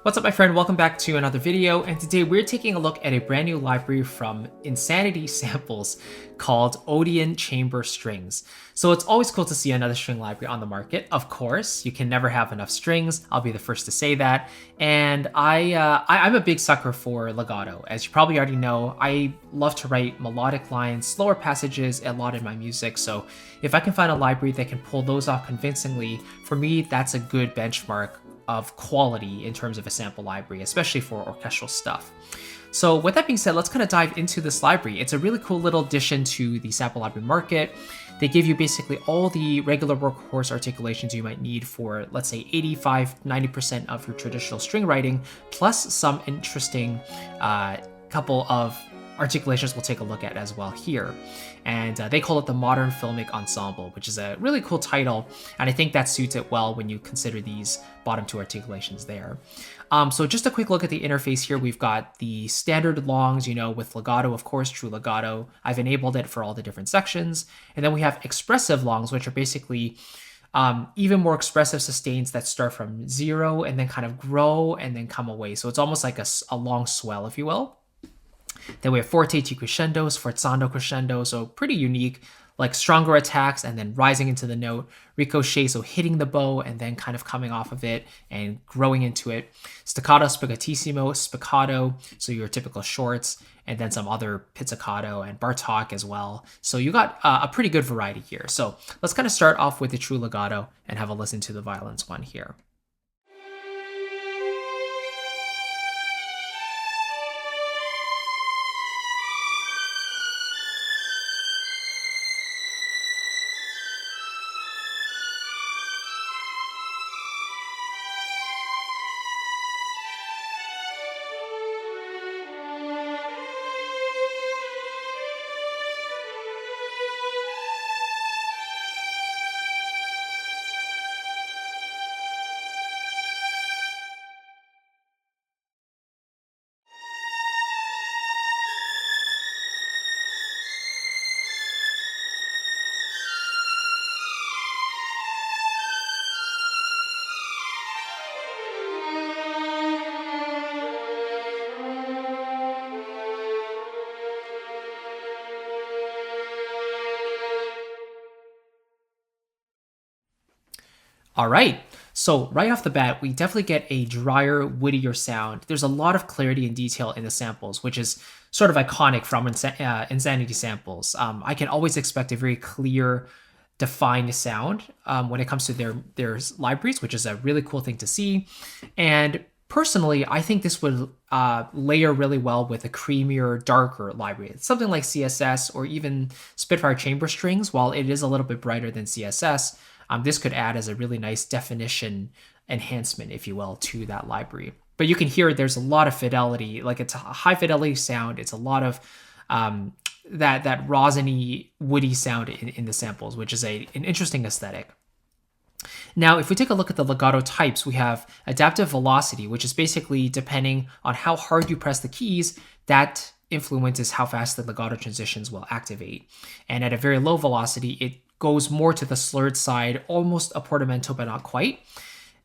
What's up, my friend? Welcome back to another video, and today we're taking a look at a brand new library from Insanity Samples called Odeon Chamber Strings. So it's always cool to see another string library on the market. Of course, you can never have enough strings. I'll be the first to say that. And I'm a big sucker for legato. As you probably already know, I love to write melodic lines, slower passages a lot in my music. So if I can find a library that can pull those off convincingly, for me, that's a good benchmark of quality in terms of a sample library, especially for orchestral stuff. So with that being said, let's kind of dive into this library. It's a really cool little addition to the sample library market. They give you basically all the regular workhorse articulations you might need for, let's say, 85-90% of your traditional string writing, plus some interesting couple of articulations we'll take a look at as well here. And they call it the Modern Filmic Ensemble, which is a really cool title, and I think that suits it well when you consider these bottom two articulations there. So just a quick look at the interface here. We've got the standard longs, with legato, of course, true legato. I've enabled it for all the different sections. And then we have expressive longs, which are basically even more expressive sustains that start from 0 and then kind of grow and then come away. So it's almost like a long swell, if you will. Then we have forte to crescendos, forzando crescendo, so pretty unique, like stronger attacks and then rising into the note, ricochet, so hitting the bow and then kind of coming off of it and growing into it, staccato, spicatissimo, spiccato, so your typical shorts, and then some other pizzicato and bartok as well. So you got a pretty good variety here. So let's kind of start off with the true legato and have a listen to the violins one here. All right, so right off the bat, we definitely get a drier, woodier sound. There's a lot of clarity and detail in the samples, which is sort of iconic from Insanity Samples. I can always expect a very clear, defined sound when it comes to their libraries, which is a really cool thing to see. And personally, I think this would layer really well with a creamier, darker library. It's something like CSS or even Spitfire Chamber Strings. While it is a little bit brighter than CSS, this could add as a really nice definition enhancement, if you will, to that library. But you can hear there's a lot of fidelity, like it's a high fidelity sound. It's a lot of that rosiny, woody sound in the samples, which is an interesting aesthetic. Now, if we take a look at the legato types, we have adaptive velocity, which is basically depending on how hard you press the keys, that influences how fast the legato transitions will activate. And at a very low velocity, it goes more to the slurred side, almost a portamento, but not quite.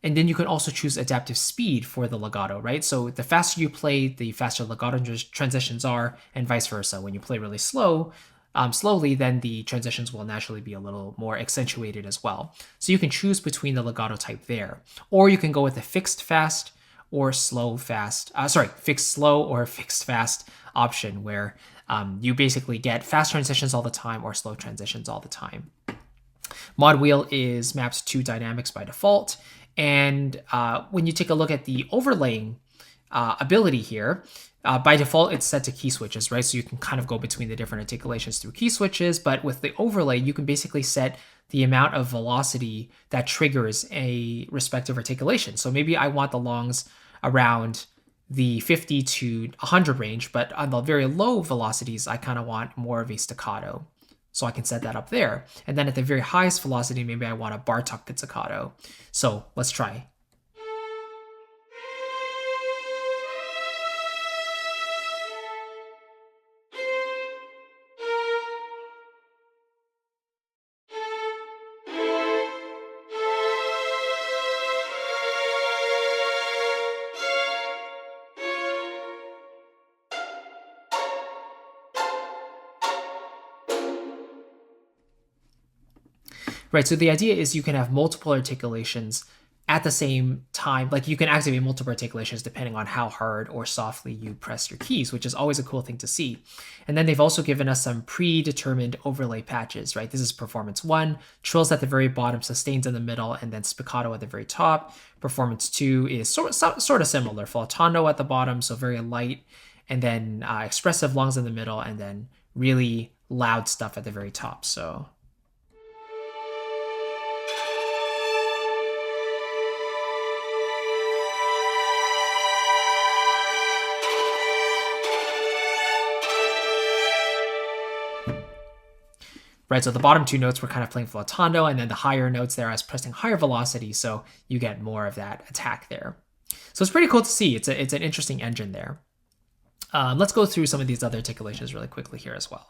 And then you can also choose adaptive speed for the legato, right? So the faster you play, the faster legato transitions are, and vice versa. When you play really slowly, then the transitions will naturally be a little more accentuated as well. So you can choose between the legato type there. Or you can go with a fixed fast or fixed slow or fixed fast option where you basically get fast transitions all the time or slow transitions all the time. Mod wheel is mapped to dynamics by default. And when you take a look at the overlaying ability here, by default, it's set to key switches, right? So you can kind of go between the different articulations through key switches. But with the overlay, you can basically set the amount of velocity that triggers a respective articulation. So maybe I want the longs around the 50 to 100 range, but on the very low velocities, I kind of want more of a staccato. So I can set that up there. And then at the very highest velocity, maybe I want a Bartok pizzicato. So let's try. Right, so the idea is you can have multiple articulations at the same time. Like you can activate multiple articulations depending on how hard or softly you press your keys, which is always a cool thing to see. And then they've also given us some predetermined overlay patches, right? This is performance 1, trills at the very bottom, sustains in the middle, and then spiccato at the very top. Performance 2 is sort of similar, flautando at the bottom, so very light, and then expressive lungs in the middle, and then really loud stuff at the very top. So right, so the bottom 2 notes we're kind of playing flautando, and then the higher notes there as pressing higher velocity, so you get more of that attack there. So it's pretty cool to see. It's an interesting engine there. Let's go through some of these other articulations really quickly here as well.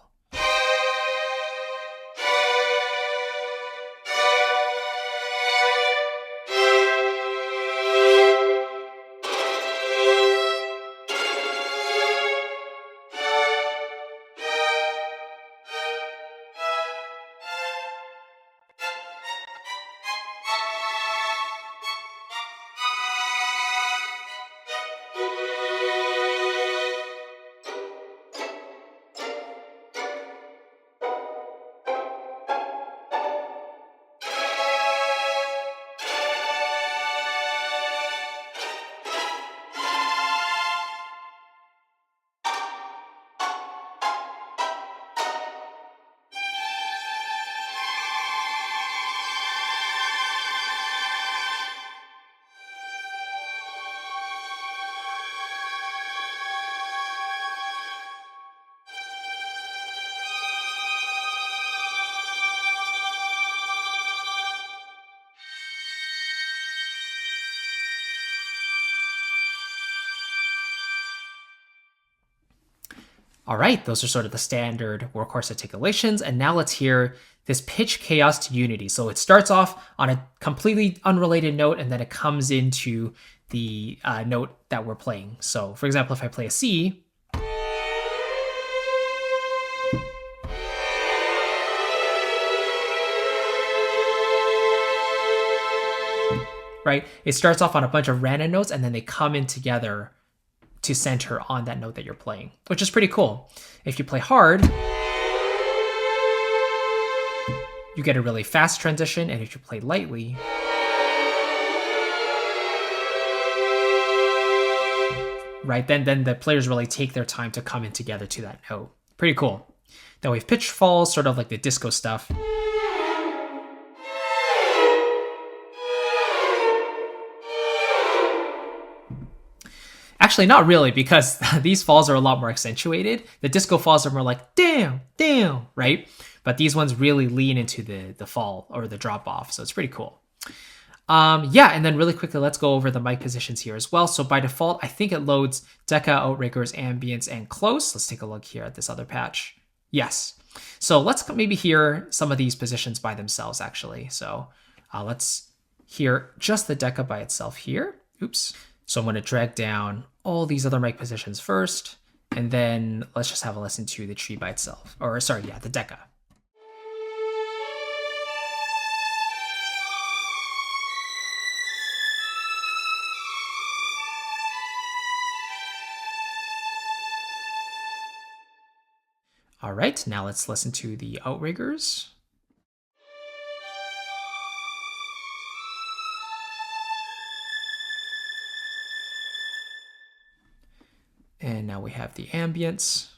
All right, those are sort of the standard workhorse articulations. And now let's hear this pitch chaos to unity. So it starts off on a completely unrelated note, and then it comes into the note that we're playing. So for example, if I play a C, right? It starts off on a bunch of random notes, and then they come in together to center on that note that you're playing, which is pretty cool. If you play hard, you get a really fast transition, and if you play lightly, right, then the players really take their time to come in together to that note. Pretty cool. Then we have pitch falls, sort of like the disco stuff. Actually, not really, because these falls are a lot more accentuated. The disco falls are more like, damn, damn, right? But these ones really lean into the fall or the drop off, so it's pretty cool. Yeah, and then really quickly, let's go over the mic positions here as well. So by default, I think it loads Deca, Outriggers, Ambience, and Close. Let's take a look here at this other patch. Yes. So let's maybe hear some of these positions by themselves, actually. So let's hear just the Deca by itself here. Oops. So I'm going to drag down all these other mic positions first, and then let's just have a listen to the tree by itself. Or sorry, yeah, the Deca. All right, now let's listen to the Outriggers. And now we have the ambience.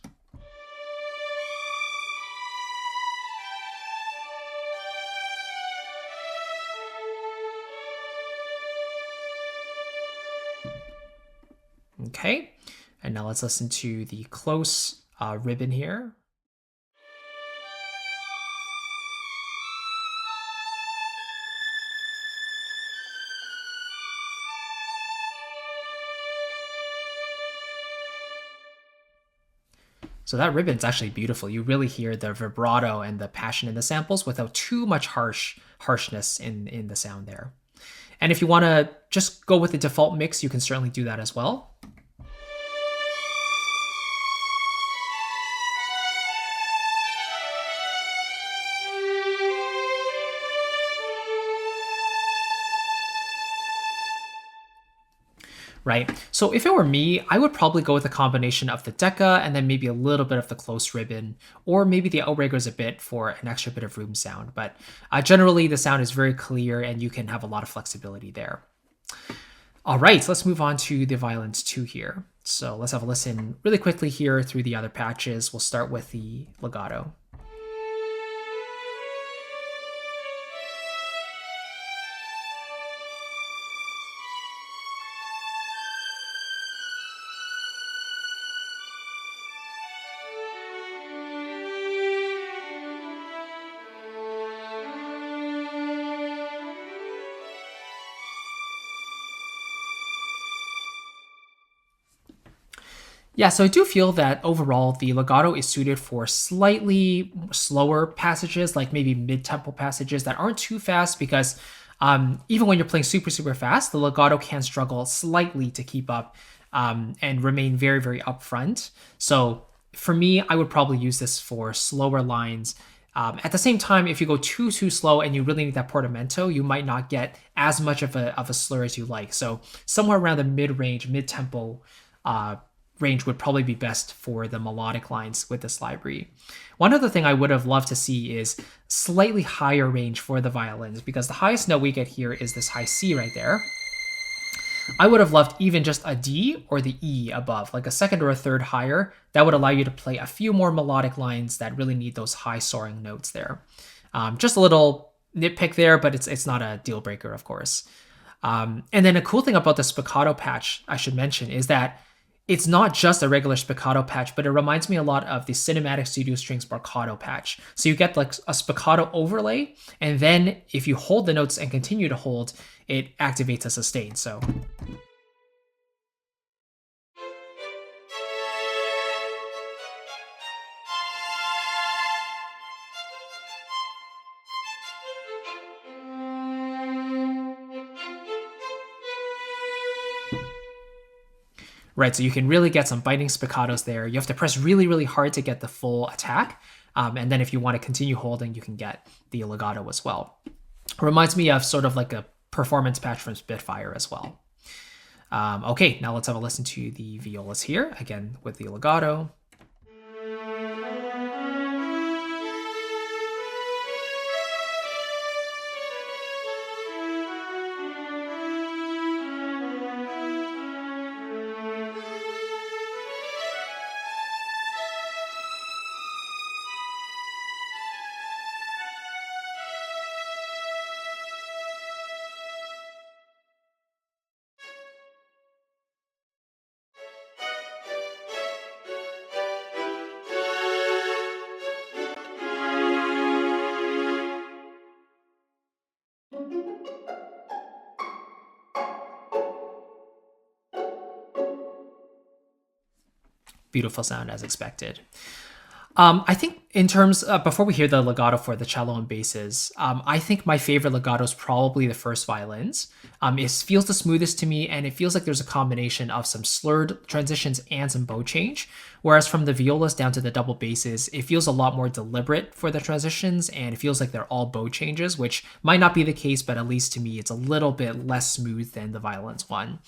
Okay, and now let's listen to the close ribbon here. So that ribbon's actually beautiful. You really hear the vibrato and the passion in the samples without too much harshness in the sound there. And if you want to just go with the default mix, you can certainly do that as well. right? So if it were me, I would probably go with a combination of the Decca and then maybe a little bit of the close ribbon, or maybe the outriggers a bit for an extra bit of room sound. But generally, the sound is very clear and you can have a lot of flexibility there. All right, so let's move on to the Violins 2 here. So let's have a listen really quickly here through the other patches. We'll start with the legato. Yeah, so I do feel that overall the legato is suited for slightly slower passages, like maybe mid-tempo passages that aren't too fast, because even when you're playing super, super fast, the legato can struggle slightly to keep up and remain very, very upfront. So for me, I would probably use this for slower lines. At the same time, if you go too slow and you really need that portamento, you might not get as much of a slur as you like. So somewhere around the mid-range, mid-tempo range would probably be best for the melodic lines with this library. One other thing I would have loved to see is slightly higher range for the violins, because the highest note we get here is this high C right there. I would have loved even just a D or the E above, like a second or a third higher. That would allow you to play a few more melodic lines that really need those high soaring notes there. Just a little nitpick there, but it's not a deal breaker, of course. And then a cool thing about the spiccato patch I should mention is that it's not just a regular spiccato patch, but it reminds me a lot of the Cinematic Studio Strings Barcato patch. So you get like a spiccato overlay, and then if you hold the notes and continue to hold, it activates a sustain. So right, so you can really get some biting spiccatos there. You have to press really, really hard to get the full attack. And then if you want to continue holding, you can get the legato as well. It reminds me of sort of like a performance patch from Spitfire as well. Okay, now let's have a listen to the violas here, again with the legato. Beautiful sound as expected. I think in terms, before we hear the legato for the cello and basses, I think my favorite legato is probably the first violins. It feels the smoothest to me, and it feels like there's a combination of some slurred transitions and some bow change. Whereas from the violas down to the double basses, it feels a lot more deliberate for the transitions, and it feels like they're all bow changes, which might not be the case, but at least to me, it's a little bit less smooth than the violins one.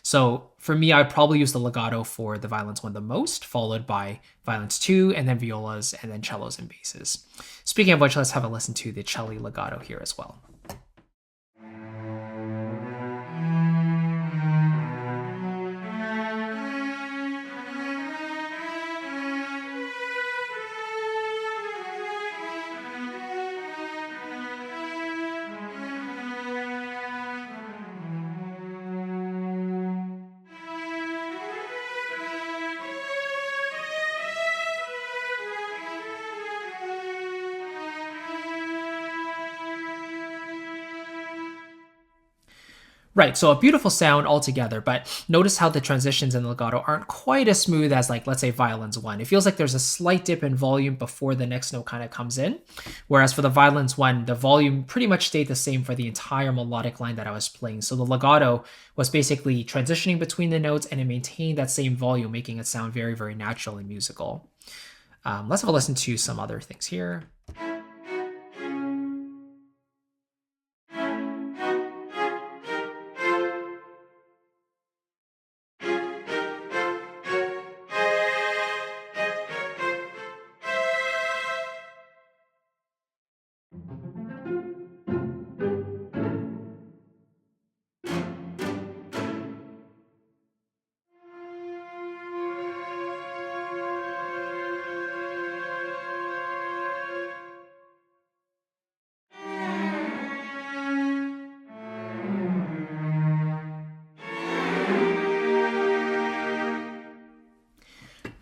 So for me, I'd probably use the legato for the violins one the most, followed by violins 2, and then violas, and then cellos and basses. Speaking of which, let's have a listen to the cello legato here as well. Right, so a beautiful sound altogether, but notice how the transitions in the legato aren't quite as smooth as, like, let's say violins 1. It feels like there's a slight dip in volume before the next note kind of comes in, whereas for the violins 1, the volume pretty much stayed the same for the entire melodic line that I was playing. So the legato was basically transitioning between the notes, and it maintained that same volume, making it sound very, very natural and musical. Let's have a listen to some other things here.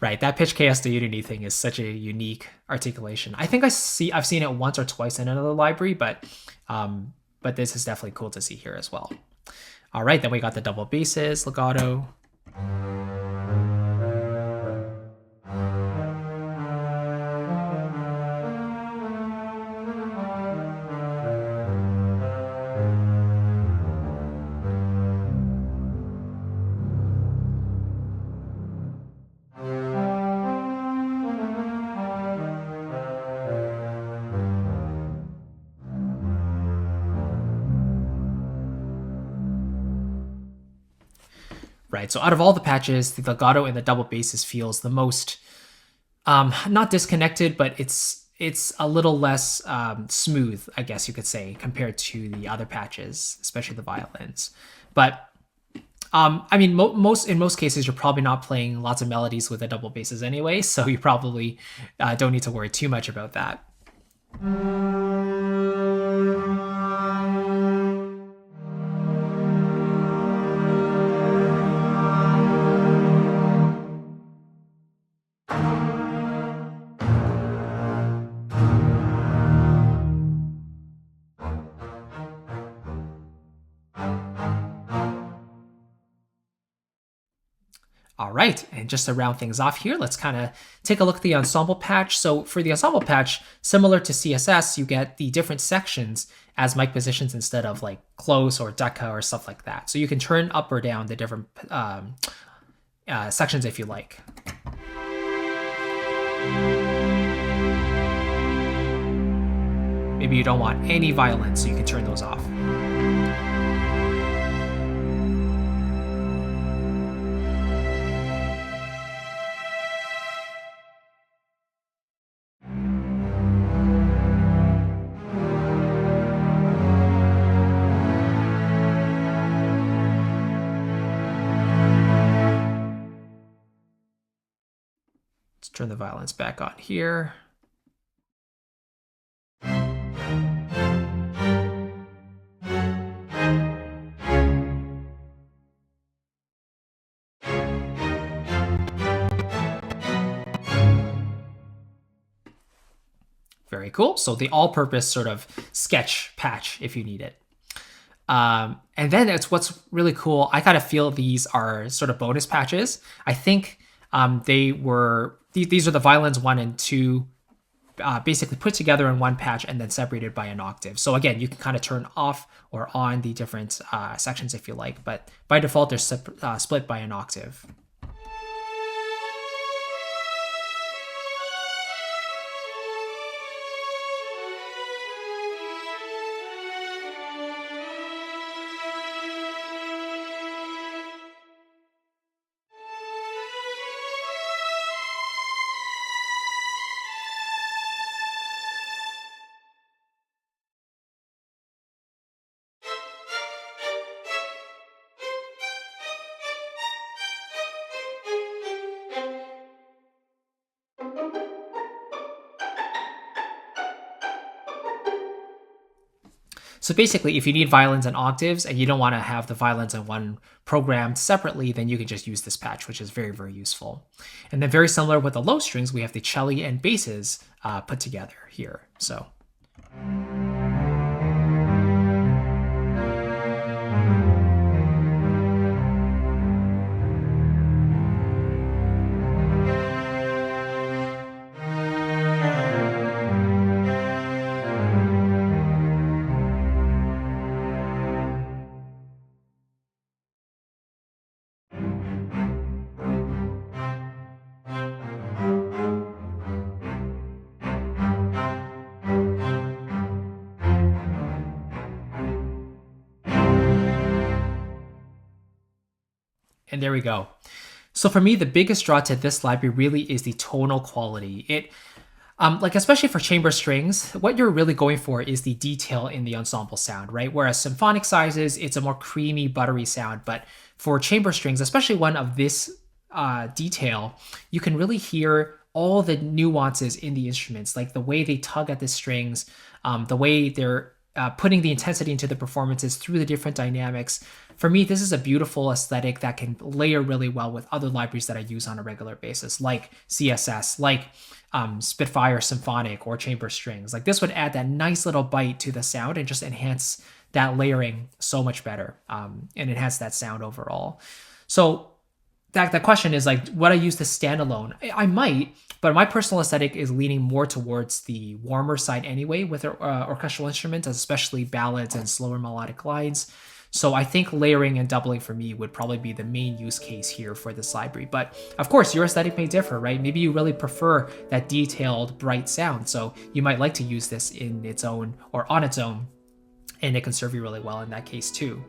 Right, that pitch chaos to unity thing is such a unique articulation. I think I've seen it once or twice in another library, but this is definitely cool to see here as well. All right, then we got the double basses, legato. Right, so out of all the patches, the legato and the double basses feels the most not disconnected, but it's a little less smooth, I guess you could say, compared to the other patches, especially the violins. But I mean, in most cases, you're probably not playing lots of melodies with the double basses anyway, so you probably don't need to worry too much about that. All right, and just to round things off here, let's kind of take a look at the ensemble patch. So for the ensemble patch, similar to CSS, you get the different sections as mic positions instead of like close or decca or stuff like that. So you can turn up or down the different sections if you like. Maybe you don't want any violins, so you can turn those off. Let's turn the violins back on here. Very cool. So the all-purpose sort of sketch patch if you need it. And then it's what's really cool. I kind of feel these are sort of bonus patches. I think these are the violins 1 and 2 basically put together in one patch and then separated by an octave. So again, you can kind of turn off or on the different sections if you like, but by default, they're split by an octave. So basically, if you need violins and octaves and you don't want to have the violins in one programmed separately, then you can just use this patch, which is very, very useful. And then very similar with the low strings, we have the celli and basses put together here. So. And there we go. So for me, the biggest draw to this library really is the tonal quality. It, like especially for chamber strings, what you're really going for is the detail in the ensemble sound, right? Whereas symphonic sizes, it's a more creamy, buttery sound. But for chamber strings, especially one of this detail, you can really hear all the nuances in the instruments, like the way they tug at the strings, the way they're putting the intensity into the performances through the different dynamics. For me, this is a beautiful aesthetic that can layer really well with other libraries that I use on a regular basis, like CSS, like Spitfire Symphonic or Chamber Strings. Like this would add that nice little bite to the sound and just enhance that layering so much better, and enhance that sound overall. So that question is like, would I use this standalone? I might, but my personal aesthetic is leaning more towards the warmer side anyway with orchestral instruments, especially ballads and slower melodic lines. So I think layering and doubling for me would probably be the main use case here for this library. But of course, your aesthetic may differ, right? Maybe you really prefer that detailed, bright sound. So you might like to use this in its own or on its own, and it can serve you really well in that case too.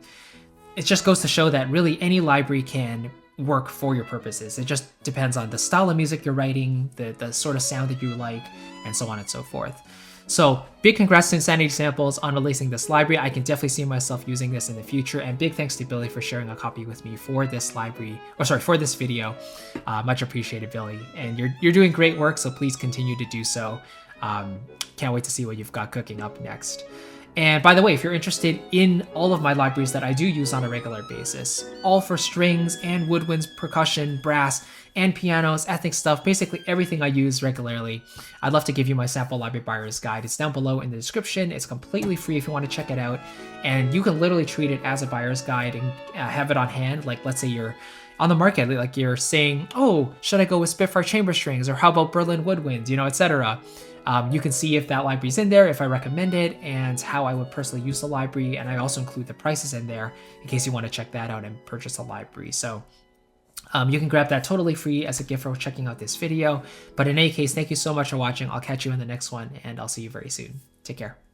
It just goes to show that really any library can work for your purposes. It just depends on the style of music you're writing, the sort of sound that you like, and so on and so forth. So big congrats to Insanity Samples on releasing this library. I can definitely see myself using this in the future, and big thanks to Billy for sharing a copy with me for this library, or sorry, for this video. Much appreciated, Billy. And you're doing great work, so please continue to do so. Can't wait to see what you've got cooking up next. And by the way, if you're interested in all of my libraries that I do use on a regular basis, all for strings and woodwinds, percussion, brass, and pianos, ethnic stuff, basically everything I use regularly, I'd love to give you my sample library buyer's guide. It's down below in the description. It's completely free if you want to check it out. And you can literally treat it as a buyer's guide and have it on hand. Like, let's say you're on the market, like you're saying, oh, should I go with Spitfire chamber strings, or how about Berlin woodwinds, you know, etc. You can see if that library's in there, if I recommend it, and how I would personally use the library. And I also include the prices in there in case you want to check that out and purchase a library. So you can grab that totally free as a gift for checking out this video. But in any case, thank you so much for watching. I'll catch you in the next one, and I'll see you very soon. Take care.